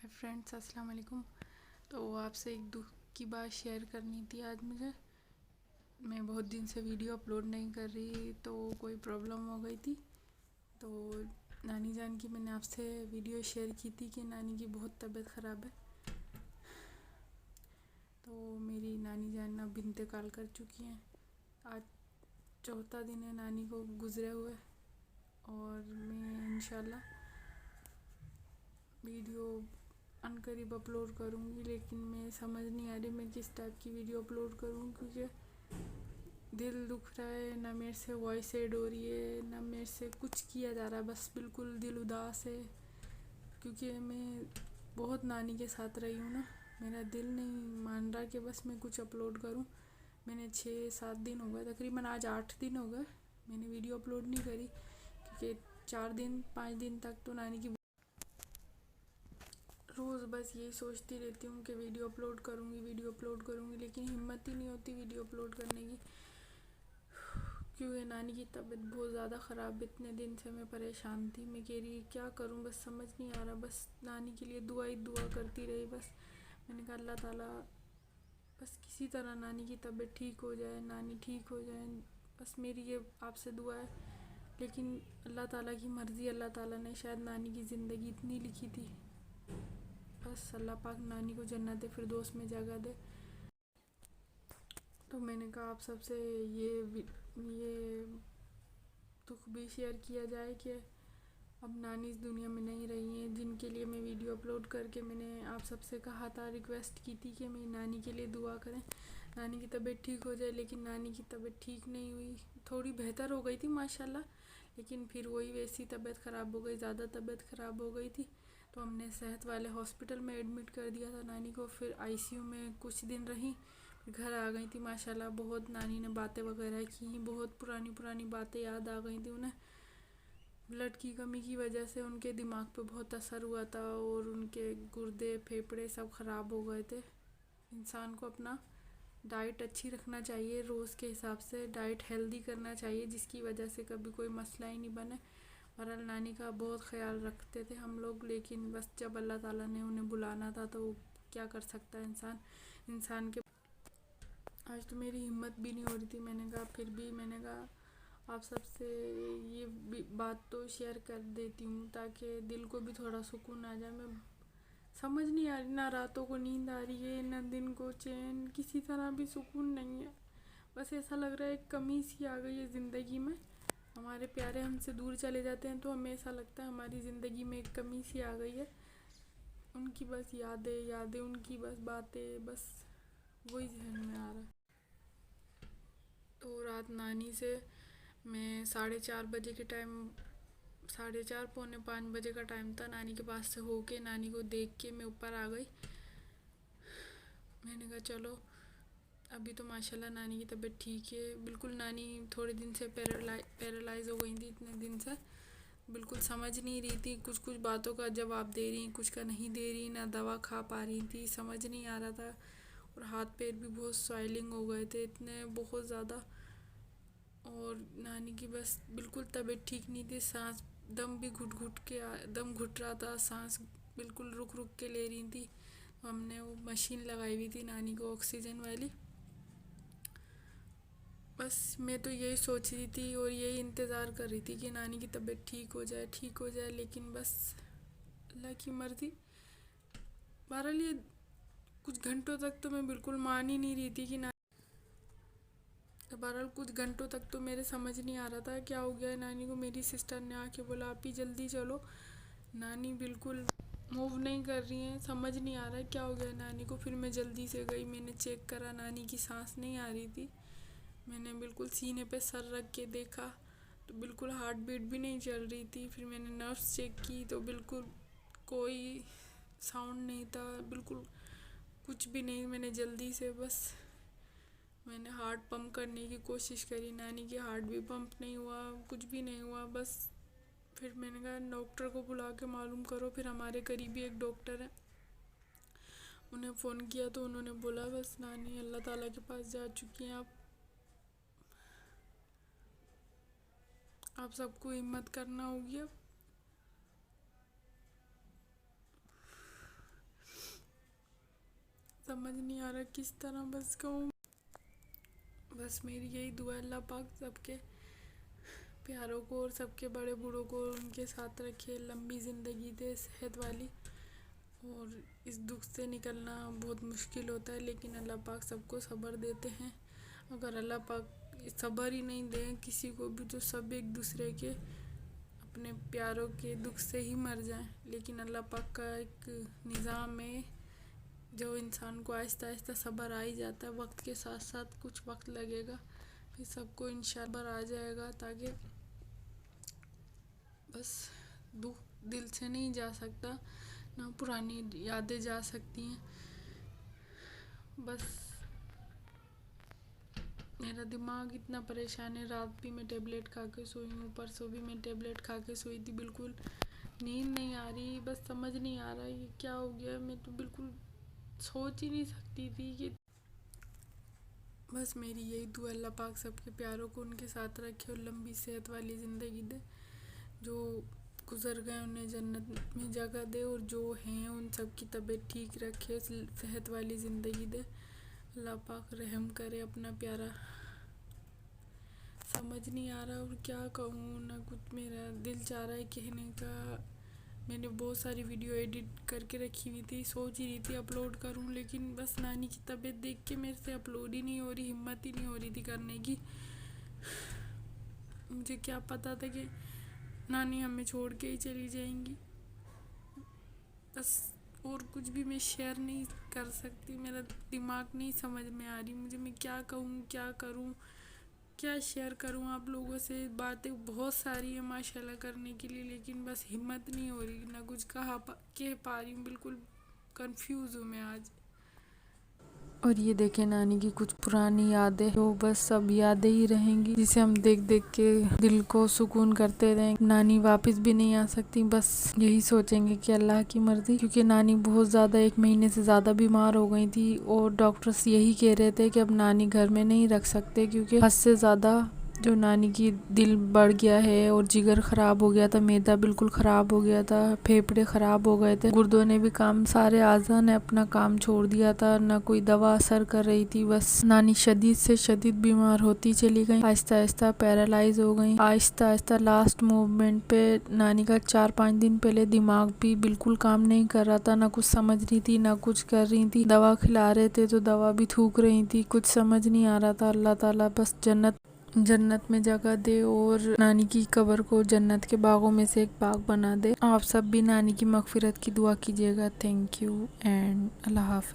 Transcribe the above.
Hi friends, अस्सलाम वालेकुम। तो आपसे एक दुख की बात शेयर करनी थी आज मुझे। मैं बहुत दिन से वीडियो अपलोड नहीं कर रही, तो कोई प्रॉब्लम हो गई थी। तो नानी जान की मैंने आपसे वीडियो शेयर की थी कि नानी की बहुत तबीयत ख़राब है। तो मेरी नानी जान अब इंतकाल कर चुकी हैं। आज चौथा दिन है नानी को गुज़रे हुए, और मैं इंशाल्लाह वीडियो अनकरीब अपलोड करूँगी। लेकिन मैं समझ नहीं आ रही मैं किस टाइप की वीडियो अपलोड करूँ, क्योंकि दिल दुख रहा है। ना मेरे से वॉइस ऐड हो रही है, ना मेरे से कुछ किया जा रहा है, बस बिल्कुल दिल उदास है। क्योंकि मैं बहुत नानी के साथ रही हूँ ना, मेरा दिल नहीं मान रहा कि बस मैं कुछ अपलोड करूँ। मैंने 6-7 दिन हो गए, तकरीबन आज 8 दिन हो गए मैंने वीडियो अपलोड नहीं करी। क्योंकि 4-5 दिन तक तो नानी की रोज़ बस यही सोचती रहती हूँ कि वीडियो अपलोड करूँगी, लेकिन हिम्मत ही नहीं होती वीडियो अपलोड करने की। क्योंकि नानी की तबीयत बहुत ज़्यादा ख़राब, इतने दिन से मैं परेशान थी। मैं कह रही क्या करूँ, बस समझ नहीं आ रहा। बस नानी के लिए दुआ करती रही। बस मैंने कहा अल्लाह ताला बस किसी तरह नानी की तबीयत ठीक हो जाए, नानी ठीक हो जाए, बस मेरी ये आपसे दुआ है। लेकिन अल्लाह ताला की मर्ज़ी, अल्लाह ताला ने शायद नानी की ज़िंदगी इतनी लिखी थी। बस अल्लाह पाक नानी को जन्नत फिरदौस में जगह दे। तो मैंने कहा आप सबसे ये दुख भी शेयर किया जाए कि अब नानी इस दुनिया में नहीं रही हैं, जिनके लिए मैं वीडियो अपलोड करके मैंने आप सबसे कहा था, रिक्वेस्ट की थी कि मेरी नानी के लिए दुआ करें, नानी की तबीयत ठीक हो जाए। लेकिन नानी की तबीयत ठीक नहीं हुई। थोड़ी बेहतर हो गई थी माशाल्लाह, लेकिन फिर वही वैसी तबीयत ख़राब हो गई, ज़्यादा तबीयत ख़राब हो गई थी। तो हमने सेहत वाले हॉस्पिटल में एडमिट कर दिया था नानी को। फिर आईसीयू में कुछ दिन रही, फिर घर आ गई थी माशाल्लाह। बहुत नानी ने बातें वगैरह की, बहुत पुरानी पुरानी बातें याद आ गई थी उन्हें। ब्लड की कमी की वजह से उनके दिमाग पे बहुत असर हुआ था, और उनके गुर्दे फेफड़े सब ख़राब हो गए थे। इंसान को अपना डाइट अच्छी रखना चाहिए, रोज़ के हिसाब से डाइट हेल्दी करना चाहिए, जिसकी वजह से कभी कोई मसला ही नहीं बने। बहरहाल नानी का बहुत ख्याल रखते थे हम लोग, लेकिन बस जब अल्लाह ताला ने उन्हें बुलाना था तो क्या कर सकता है इंसान के। आज तो मेरी हिम्मत भी नहीं हो रही थी। मैंने कहा फिर भी मैंने कहा आप सबसे ये बात तो शेयर कर देती हूँ, ताकि दिल को भी थोड़ा सुकून आ जाए। मैं समझ नहीं आ रही, ना रातों को नींद आ रही है, ना दिन को चैन, किसी तरह भी सुकून नहीं है। बस ऐसा लग रहा है एक कमी सी आ गई है ज़िंदगी में। हमारे प्यारे हमसे दूर चले जाते हैं तो हमें ऐसा लगता है हमारी ज़िंदगी में एक कमी सी आ गई है। उनकी बस यादें उनकी बस बातें, बस वही जहन में आ रहा है। तो रात नानी से मैं 4:30 बजे के टाइम, 4:30 पौने 5 बजे का टाइम था, नानी के पास से होके नानी को देख के मैं ऊपर आ गई। मैंने कहा चलो अभी तो माशाल्लाह नानी की तबीयत ठीक है बिल्कुल। नानी थोड़े दिन से पैरालाइज हो गई थी, इतने दिन से बिल्कुल समझ नहीं रही थी, कुछ कुछ बातों का जवाब दे रही, कुछ का नहीं दे रही, ना दवा खा पा रही थी, समझ नहीं आ रहा था। और हाथ पैर भी बहुत स्वेलिंग हो गए थे इतने, बहुत ज़्यादा। और नानी की बस बिल्कुल तबीयत ठीक नहीं थी। सांस दम भी दम घुट रहा था, सांस बिल्कुल रुक रुक के ले रही थी। हमने वो मशीन लगाई हुई थी नानी को, ऑक्सीजन वाली। बस मैं तो यही सोच रही थी और यही इंतज़ार कर रही थी कि नानी की तबीयत ठीक हो जाए। लेकिन बस अल्लाह की मर्ज़ी। बहरहाल ये कुछ घंटों तक तो मैं बिल्कुल मान ही नहीं रही थी कि बहरहाल कुछ घंटों तक तो मेरे समझ नहीं आ रहा था क्या हो गया है नानी को। मेरी सिस्टर ने आके बोला आप ही जल्दी चलो, नानी बिल्कुल मूव नहीं कर रही हैं, समझ नहीं आ रहा है क्या हो गया नानी को। फिर मैं जल्दी से गई, मैंने चेक करा, नानी की सांस नहीं आ रही थी। मैंने बिल्कुल सीने पे सर रख के देखा तो बिल्कुल हार्ट बीट भी नहीं चल रही थी। फिर मैंने नर्व्स चेक की तो बिल्कुल कोई साउंड नहीं था, बिल्कुल कुछ भी नहीं। मैंने जल्दी से बस मैंने हार्ट पंप करने की कोशिश करी, नानी की हार्ट भी पंप नहीं हुआ, कुछ भी नहीं हुआ। बस फिर मैंने कहा डॉक्टर को बुला के मालूम करो। फिर हमारे करीबी एक डॉक्टर है, उन्हें फ़ोन किया तो उन्होंने बोला बस नानी अल्लाह ताला के पास जा चुकी हैं। आप सबको हिम्मत करना होगी अब। समझ नहीं आ रहा किस तरह बस कहूँ। बस मेरी यही दुआ है, अल्लाह पाक सबके प्यारों को और सबके बड़े बूढ़ों को उनके साथ रखे, लंबी ज़िंदगी दे सेहत वाली। और इस दुख से निकलना बहुत मुश्किल होता है, लेकिन अल्लाह पाक सबको सब्र देते हैं। अगर अल्लाह पाक सब्र ही नहीं दे किसी को भी, तो सब एक दूसरे के अपने प्यारों के दुख से ही मर जाएं। लेकिन अल्लाह पाक का एक निज़ाम है जो इंसान को आहिस्ता आहिस्ता सब्र आ ही जाता है। वक्त के साथ साथ कुछ वक्त लगेगा, फिर सबको इंशाअल्लाह आ जाएगा। ताकि बस दुख दिल से नहीं जा सकता, ना पुरानी यादें जा सकती हैं। बस मेरा दिमाग इतना परेशान है, रात भी मैं टेबलेट खा के सोई हूँ, परसों भी मैं टेबलेट खा के सोई थी। बिल्कुल नींद नहीं आ रही, बस समझ नहीं आ रहा ये क्या हो गया। मैं तो बिल्कुल सोच ही नहीं सकती थी कि बस मेरी यही दुआ, अल्लाह पाक सबके प्यारों को उनके साथ रखे और लंबी सेहत वाली ज़िंदगी दे। जो गुज़र गए उन्हें जन्नत में जगह दे, और जो हैं उन सब की तबीयत ठीक रखे, सेहत वाली ज़िंदगी दे। अल्लाह पाक रहम करे अपना प्यारा। समझ नहीं आ रहा और क्या कहूँ, ना कुछ मेरा दिल चाह रहा है कहने का। मैंने बहुत सारी वीडियो एडिट करके रखी हुई थी, सोच ही रही थी अपलोड करूं, लेकिन बस नानी की तबीयत देख के मेरे से अपलोड ही नहीं हो रही, हिम्मत ही नहीं हो रही थी करने की। मुझे क्या पता था कि नानी हमें छोड़ के ही चली जाएंगी। बस और कुछ भी मैं शेयर नहीं कर सकती, मेरा दिमाग नहीं समझ में आ रही मुझे, मैं क्या कहूँ क्या करूँ, क्या शेयर करूँ आप लोगों से। बातें बहुत सारी है माशाल्लाह करने के लिए, लेकिन बस हिम्मत नहीं हो रही, ना कुछ कह पा रही हूँ। बिल्कुल कंफ्यूज हूँ मैं आज। और ये देखे नानी की कुछ पुरानी यादें, तो बस सब यादें ही रहेंगी जिसे हम देख देख के दिल को सुकून करते रहें। नानी वापस भी नहीं आ सकती, बस यही सोचेंगे कि अल्लाह की मर्जी। क्योंकि नानी बहुत ज़्यादा 1 महीने से ज़्यादा बीमार हो गई थी, और डॉक्टर्स यही कह रहे थे कि अब नानी घर में नहीं रख सकते, क्योंकि हद से ज़्यादा जो नानी की दिल बढ़ गया है, और जिगर ख़राब हो गया था, मैदा बिल्कुल ख़राब हो गया था, फेफड़े ख़राब हो गए थे, गुर्दों ने भी काम, सारे आज़ा ने अपना काम छोड़ दिया था, ना कोई दवा असर कर रही थी। बस नानी शदीद से शदीद बीमार होती चली गई, आहिस्ता आहिस्ता पैरालाइज हो गई, आहिस्ता आहिस्ता लास्ट मूवमेंट पे नानी का 4-5 दिन पहले दिमाग भी बिल्कुल काम नहीं कर रहा था, ना कुछ समझ रही थी ना कुछ कर रही थी। दवा खिला रहे थे तो दवा भी थूक रही थी, कुछ समझ नहीं आ रहा था। अल्लाह ताला बस जन्नत में जगह दे, और नानी की कब्र को जन्नत के बागों में से एक बाग बना दे। आप सब भी नानी की मगफिरत की दुआ कीजिएगा। थैंक यू एंड अल्लाह हाफिज़।